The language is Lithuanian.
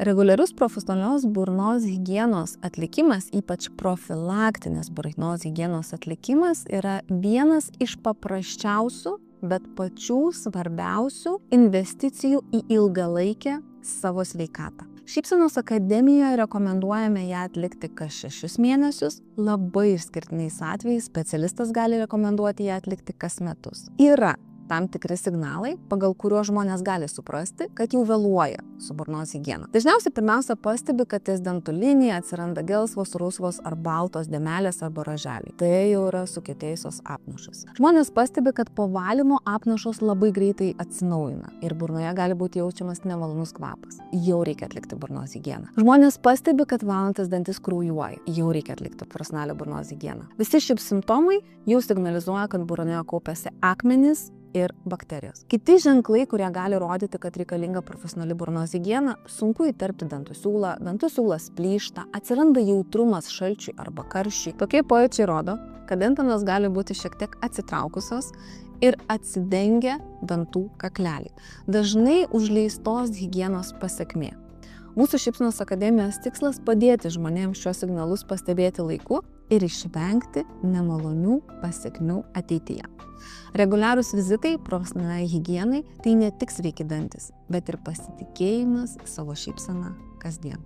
Reguliarus profesionalios burnos higienos atlikimas, ypač profilaktinės burnos higienos atlikimas, yra vienas iš paprasčiausių, bet pačių svarbiausių investicijų į ilgalaikę savo sveikatą. Šypsenos akademijoje rekomenduojame ją atlikti kas 6 mėnesius, labai išskirtiniais atvejais specialistas gali rekomenduoti ją atlikti kas metus. Yra tam tikri signalai, pagal kuriuos žmonės gali suprasti, kad jau vėluoja su burnos higiena. Dažniausiai pirmiausia pastebi, kad ties dantų linija atsiranda gelsvos, rusvos ar baltos dėmelės arba raželiai. Tai jau yra sukietėjusios apnašos. Žmonės pastebi, kad po valymo apnašos labai greitai atsinaujina ir burnoje gali būti jaučiamas nemalonus kvapas. Jau reikia atlikti burnos higieną. Žmonės pastebi, kad valantis dantis kraujuoja. Jau reikia atlikti profesionalią burnos higieną. Visi šie simptomai jau signalizuoja, kad burnoje kaupiasi akmenys ir bakterijos. Kiti ženklai, kurie gali rodyti, kad reikalinga profesionali burnos higiena, sunku įterpti dantų siūlas plyšta, atsiranda jautrumas šalčiui arba karščiui. Tokie pojūčiai rodo, kad dantenos gali būti šiek tiek atsitraukusios ir atsidengia dantų kakleliai. Dažnai užleistos higienos pasekmė. Mūsų Šypsenos akademijos tikslas padėti žmonėms šios signalus pastebėti laiku ir išvengti nemalonių pasekmių ateityje. Reguliarūs vizitai profesionaliai higienai tai ne tik sveiki dantis, bet ir pasitikėjimas savo šypsena kasdien.